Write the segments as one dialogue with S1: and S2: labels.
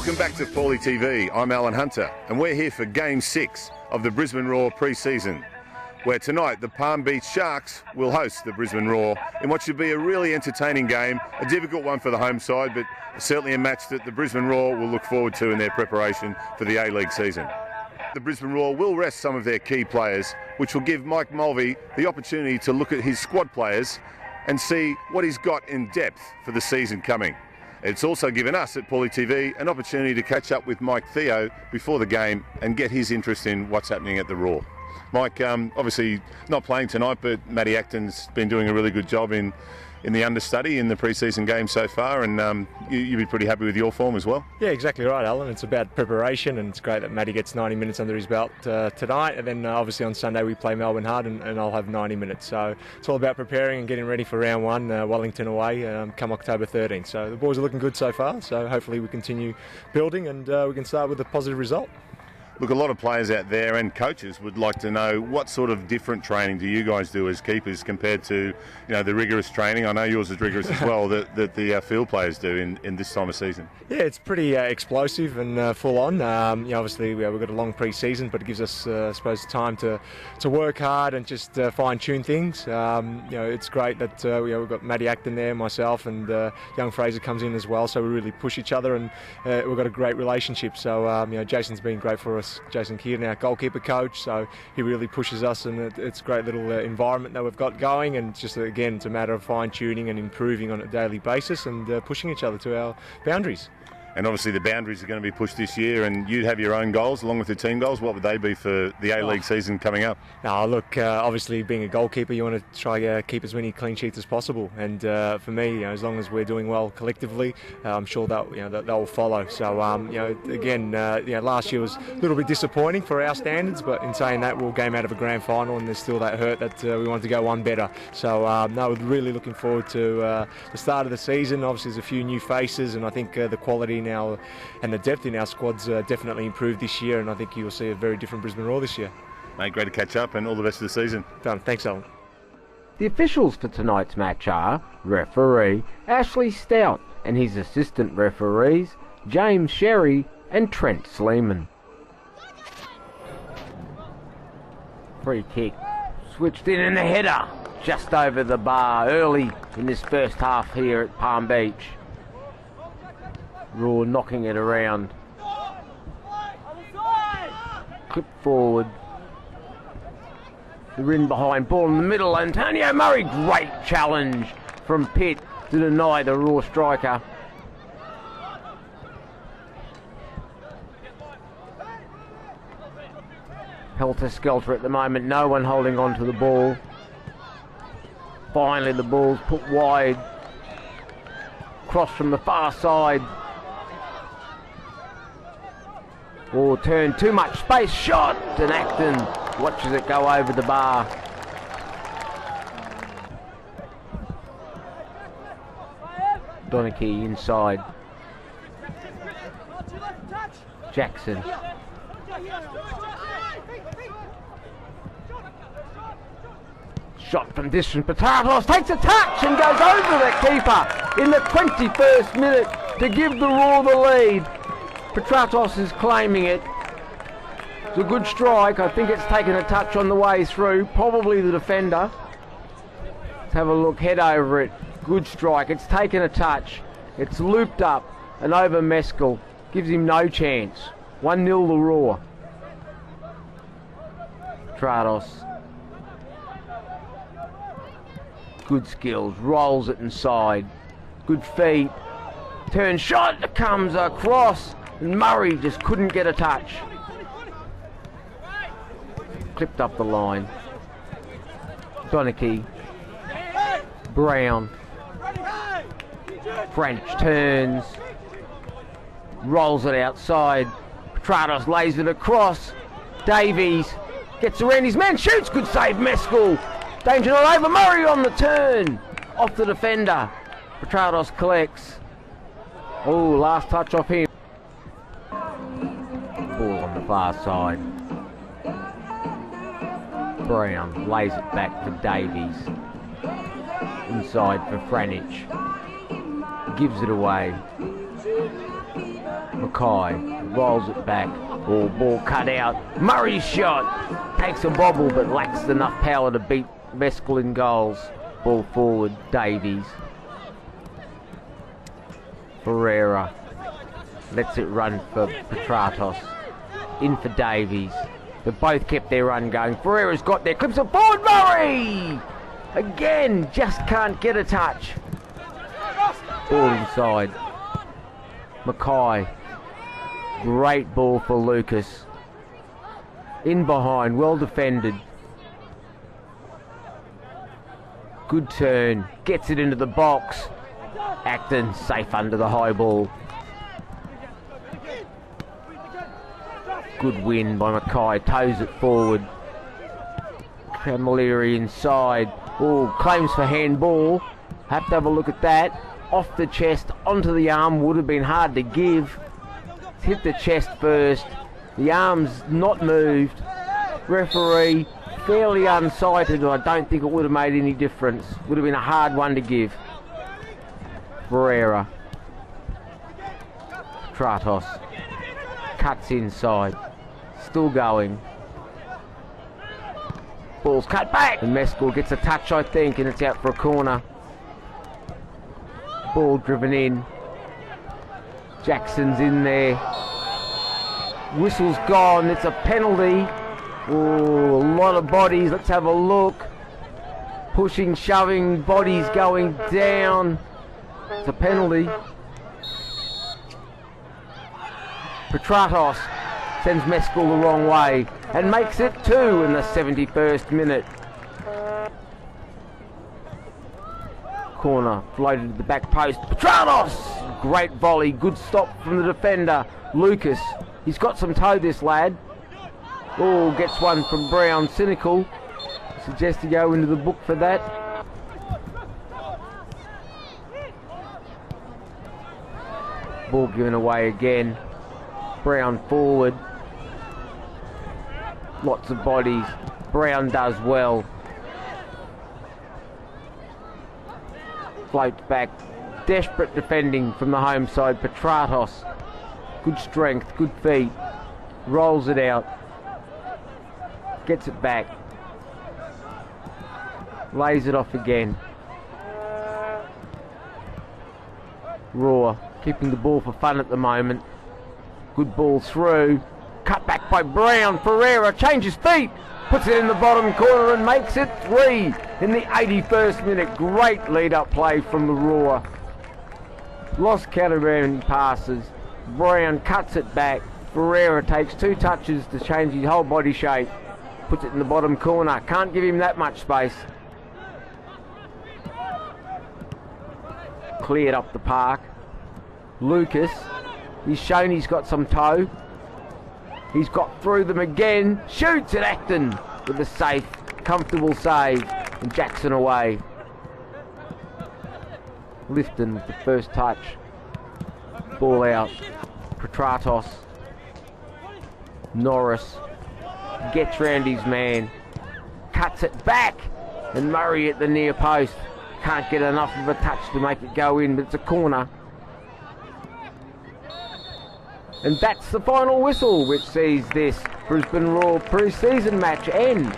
S1: Welcome back to Paulie TV. I'm Alan Hunter, and we're here for Game 6 of the Brisbane Roar Preseason, where tonight the Palm Beach Sharks will host the Brisbane Roar in what should be a really entertaining game, a difficult one for the home side, but certainly a match that the Brisbane Roar will look forward to in their preparation for the A-League season. The Brisbane Roar will rest some of their key players, which will give Mike Mulvey the opportunity to look at his squad players and see what he's got in depth for the season coming. It's also given us at Paulie TV an opportunity to catch up with Mike Theo before the game and get his interest in what's happening at the Roar. Mike, obviously not playing tonight, but Matty Acton's been doing a really good job in the understudy in the pre-season game so far, and you'd be pretty happy with your form as well?
S2: Yeah, exactly right, Alan. It's about preparation, and it's great that Matty gets 90 minutes under his belt tonight, and then obviously on Sunday we play Melbourne hard, and I'll have 90 minutes. So it's all about preparing and getting ready for round one, Wellington away, come October 13th. So the boys are looking good so far, so hopefully we continue building and we can start with a positive result.
S1: Look, a lot of players out there and coaches would like to know what sort of different training do you guys do as keepers compared to, the rigorous training. I know yours is rigorous as well that the field players do in this time of season. Yeah,
S2: it's pretty explosive and full on. Obviously we've got a long pre-season, but it gives us, I suppose, time to work hard and just fine-tune things. It's great that we've got Matty Acton there, myself, and young Fraser comes in as well. So we really push each other, and we've got a great relationship. So Jason's been great for us. Jason Kieran, our goalkeeper coach, so he really pushes us, and it's a great little environment that we've got going, and just again it's a matter of fine-tuning and improving on a daily basis and pushing each other to our boundaries.
S1: And obviously the boundaries are going to be pushed this year, and you'd have your own goals along with the team goals. What would they be for the A-League season coming up?
S2: Now, look, obviously being a goalkeeper, you want to try keep as many clean sheets as possible. And for me, as long as we're doing well collectively, I'm sure that will follow. So, again, last year was a little bit disappointing for our standards, but in saying that, we'll game out of a grand final, and there's still that hurt that we wanted to go one better. So, we're really looking forward to the start of the season. Obviously, there's a few new faces, and I think the quality now and the depth in our squad's definitely improved this year, and I think you'll see a very different Brisbane Roar this year.
S1: Mate, great to catch up, and all the best of the season.
S2: Done. Thanks, Alan.
S3: The officials for tonight's match are referee Ashley Stout and his assistant referees James Sherry and Trent Sleeman. Free kick switched in, and a header just over the bar early in this first half here at Palm Beach. Roar knocking it around. Clip forward. They're in behind, ball in the middle. Antonio Murray, great challenge from Pitt to deny the Roar striker. Helter-skelter at the moment, no one holding on to the ball. Finally the ball's put wide. Cross from the far side. Or turn, too much space, shot, and Acton watches it go over the bar. Donachie inside. Jackson. Shot from distance, Petratos takes a touch and goes over the keeper in the 21st minute to give the Roar the lead. Petratos is claiming it. It's a good strike. I think it's taken a touch on the way through. Probably the defender. Let's have a look. Head over it. Good strike. It's taken a touch. It's looped up and over Mescal. Gives him no chance. 1-0 the Roar. Petratos. Good skills. Rolls it inside. Good feet. Turn shot. Comes across. And Murray just couldn't get a touch. Clipped up the line. Donachie. Brown. French turns. Rolls it outside. Petratos lays it across. Davies gets around his man. Shoots. Good save, Mescal. Danger not over. Murray on the turn. Off the defender. Petratos collects. Oh, last touch off him. Ball on the far side. Brown lays it back for Davies. Inside for Franich. Gives it away. Mackay rolls it back. Ball cut out. Murray's shot. Takes a bobble but lacks enough power to beat Mescal in goals. Ball forward. Davies. Ferreira. Lets it run for Petratos. In for Davies. They both kept their run going. Ferreira's got there. Clips it forward. Murray! Again, just can't get a touch. Ball inside. Mackay. Great ball for Lucas. In behind, well defended. Good turn. Gets it into the box. Acton safe under the high ball. Good win by Mackay. Toes it forward. Camilleri inside. Oh, claims for handball. Have to have a look at that. Off the chest, onto the arm. Would have been hard to give. Hit the chest first. The arm's not moved. Referee fairly unsighted. I don't think it would have made any difference. Would have been a hard one to give. Ferreira. Tratos. Cuts inside. Still going. Ball's cut back. And Mescal gets a touch, I think, and it's out for a corner. Ball driven in. Jackson's in there. Whistle's gone. It's a penalty. Oh, a lot of bodies. Let's have a look. Pushing, shoving, bodies going down. It's a penalty. Petratos sends Mescal the wrong way and makes it 2 in the 71st minute. Corner floated to the back post. Petratos! Great volley. Good stop from the defender. Lucas. He's got some toe, this lad. Oh, gets one from Brown. Cynical. Suggest you go into the book for that. Ball given away again. Brown forward. Lots of bodies. Brown does well. Floats back. Desperate defending from the home side. Petratos. Good strength, good feet. Rolls it out. Gets it back. Lays it off again. Raw keeping the ball for fun at the moment. Good ball through. Cut back by Brown. Ferreira changes feet. Puts it in the bottom corner and makes it 3 in the 81st minute. Great lead-up play from the Raw. Lost count of any passes. Brown cuts it back. Ferreira takes 2 touches to change his whole body shape. Puts it in the bottom corner. Can't give him that much space. Cleared up the park. Lucas. He's shown he's got some toe. He's got through them again. Shoots at Acton with a safe, comfortable save. And Jackson away. Lifton with the first touch. Ball out. Petratos. Norris. Gets round his man. Cuts it back. And Murray at the near post. Can't get enough of a touch to make it go in, but it's a corner. And that's the final whistle, which sees this Brisbane Roar pre-season match end.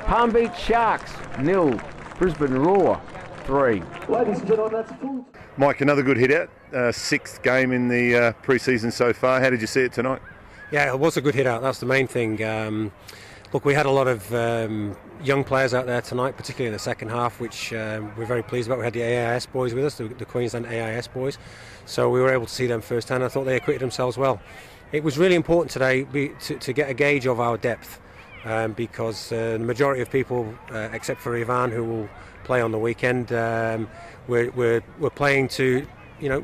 S3: Palm Beach Sharks 0, Brisbane Roar 3.
S4: Ladies and gentlemen, that's full.
S1: Mike, another good hit out. 6th game in the pre-season so far. How did you see it tonight?
S5: Yeah, it was a good hit out. That's the main thing. Look, we had a lot of young players out there tonight, particularly in the second half, which we're very pleased about. We had the AIS boys with us, the Queensland AIS boys, so we were able to see them firsthand. I thought they acquitted themselves well. It was really important today to get a gauge of our depth, because the majority of people, except for Ivan, who will play on the weekend, we're playing to,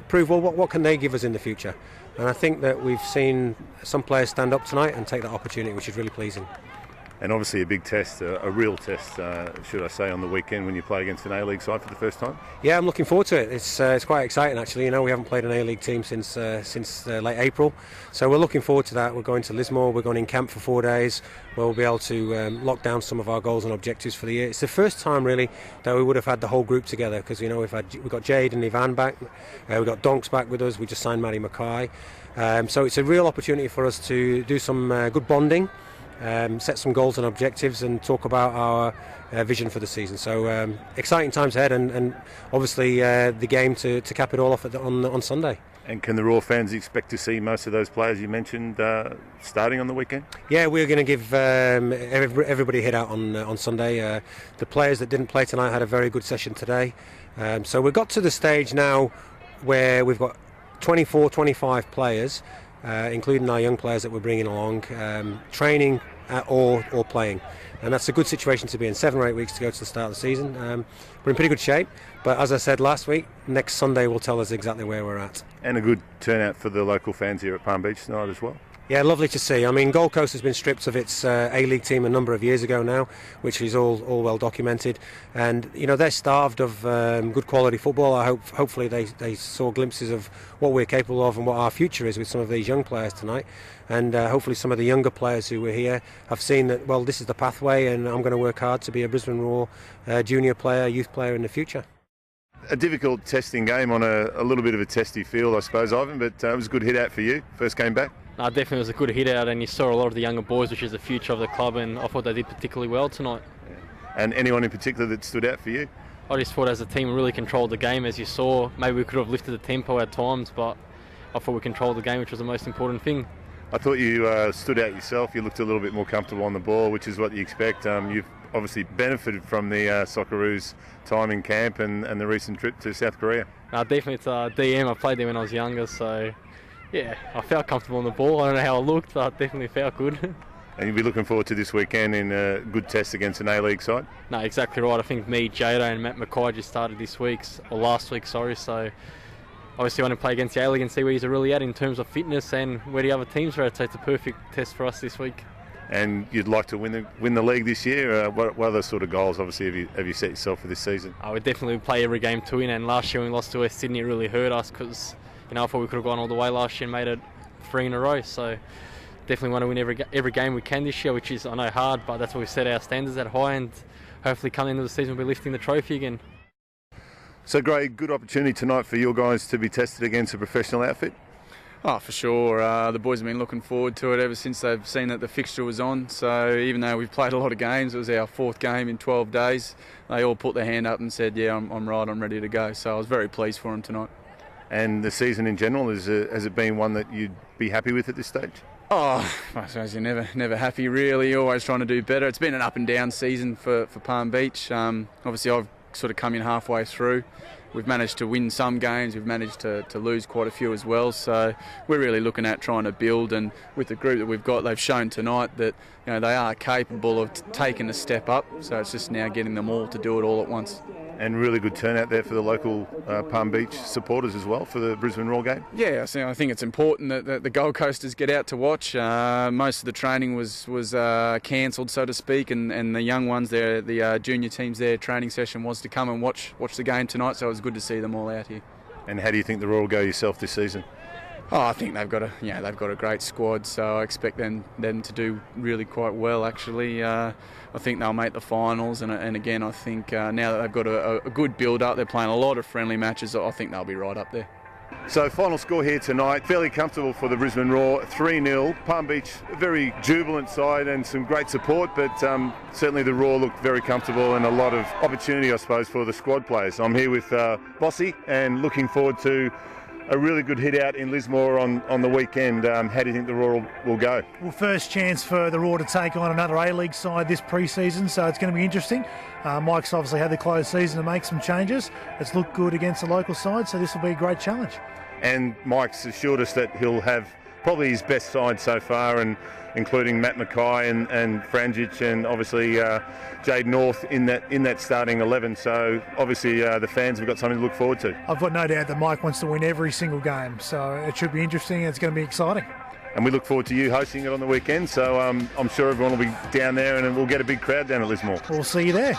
S5: prove, well, what can they give us in the future. And I think that we've seen some players stand up tonight and take that opportunity, which is really pleasing.
S1: And obviously a big test, a real test, should I say, on the weekend when you play against an A-League side for the first time.
S5: Yeah, I'm looking forward to it. It's quite exciting actually. You know, we haven't played an A-League team since late April, so we're looking forward to that. We're going to Lismore. We're going in camp for 4 days, where we'll be able to lock down some of our goals and objectives for the year. It's the first time really that we would have had the whole group together, because you know we've got Jade and Ivan back, we've got Donks back with us. We just signed Maddie Mackay, so it's a real opportunity for us to do some good bonding. Set some goals and objectives and talk about our vision for the season. So exciting times ahead, and obviously the game to cap it all off on Sunday.
S1: And can the Raw fans expect to see most of those players you mentioned starting on the weekend?
S5: Yeah, we're going to give everybody a hit out on Sunday. The players that didn't play tonight had a very good session today. So we've got to the stage now where we've got 24, 25 players, including our young players that we're bringing along, training or playing, and that's a good situation to be in. 7 or 8 weeks to go to the start of the season. We're in pretty good shape, but as I said last week, next Sunday will tell us exactly where we're at.
S1: And a good turnout for the local fans here at Palm Beach tonight as well.
S5: Yeah, lovely to see. I mean, Gold Coast has been stripped of its A-League team a number of years ago now, which is all well documented. And you know, they're starved of good quality football. Hopefully they saw glimpses of what we're capable of and what our future is with some of these young players tonight. And hopefully some of the younger players who were here have seen that, well, this is the pathway, and I'm going to work hard to be a Brisbane Roar junior player, youth player in the future.
S1: A difficult testing game on a little bit of a testy field, I suppose, Ivan, but it was a good hit out for you, first game back.
S6: No, definitely was a good hit out, and you saw a lot of the younger boys, which is the future of the club, and I thought they did particularly well tonight.
S1: And anyone in particular that stood out for you?
S6: I just thought as a team we really controlled the game, as you saw. Maybe we could have lifted the tempo at times, but I thought we controlled the game, which was the most important thing.
S1: I thought you stood out yourself. You looked a little bit more comfortable on the ball, which is what you expect. You've obviously benefited from the Socceroos time in camp and the recent trip to South Korea.
S6: Definitely it's DM. I played there when I was younger, so yeah, I felt comfortable on the ball. I don't know how I looked, but I definitely felt good.
S1: And you'll be looking forward to this weekend in a good test against an A-League side?
S6: No, exactly right. I think me, Jada and Matt Mackay just started last week, so obviously I want to play against the A-League and see where he's really at in terms of fitness and where the other teams are at, so it's a perfect test for us this week.
S1: And you'd like to win the league this year? What other sort of goals, obviously, have you set yourself for this season?
S6: I would definitely play every game to win, and last year when we lost to West Sydney it really hurt us, because I thought we could have gone all the way last year and made it 3 in a row, so definitely want to win every game we can this year, which is, I know, hard, but that's what we set our standards at high, and hopefully coming into the season we'll be lifting the trophy again.
S1: So, Gray, good opportunity tonight for your guys to be tested against a professional outfit?
S7: Oh, for sure. The boys have been looking forward to it ever since they've seen that the fixture was on. So even though we've played a lot of games, it was our 4th game in 12 days, they all put their hand up and said, yeah, I'm right, I'm ready to go. So I was very pleased for them tonight.
S1: And the season in general, has it been one that you'd be happy with at this stage?
S7: Oh, I suppose you're never happy really. You're always trying to do better. It's been an up and down season for Palm Beach. Obviously I've sort of come in halfway through. We've managed to win some games, we've managed to lose quite a few as well, so we're really looking at trying to build, and with the group that we've got, they've shown tonight that they are capable of taking a step up, so it's just now getting them all to do it all at once.
S1: And really good turnout there for the local Palm Beach supporters as well for the Brisbane Roar game?
S7: Yeah, so I think it's important that the Gold Coasters get out to watch. Most of the training was cancelled, so to speak, and the young ones, the junior teams, their training session was to come and watch the game tonight, so it was good to see them all out here.
S1: And how do you think the Roar will go yourself this season?
S7: Oh, I think they've got a great squad, so I expect them to do really quite well. Actually, I think they'll make the finals, and again, I think now that they've got a good build-up, they're playing a lot of friendly matches. I think they'll be right up there.
S1: So final score here tonight, fairly comfortable for the Brisbane Roar, 3-0. Palm Beach, a very jubilant side and some great support, but certainly the Roar looked very comfortable and a lot of opportunity, I suppose, for the squad players. I'm here with Bossy and looking forward to a really good hit out in Lismore on the weekend. How do you think the Roar will go?
S8: Well, first chance for the Roar to take on another A-League side this pre-season, so it's going to be interesting. Mike's obviously had the closed season to make some changes. It's looked good against the local side, so this will be a great challenge.
S1: And Mike's assured us that he'll have probably his best side so far, and including Matt Mackay and Frangic and obviously Jade North in that starting 11. So obviously the fans have got something to look forward to.
S8: I've got no doubt that Mike wants to win every single game, so it should be interesting and it's going to be exciting.
S1: and we look forward to you hosting it on the weekend. So I'm sure everyone will be down there, and we'll get a big crowd down at Lismore.
S8: We'll see you there.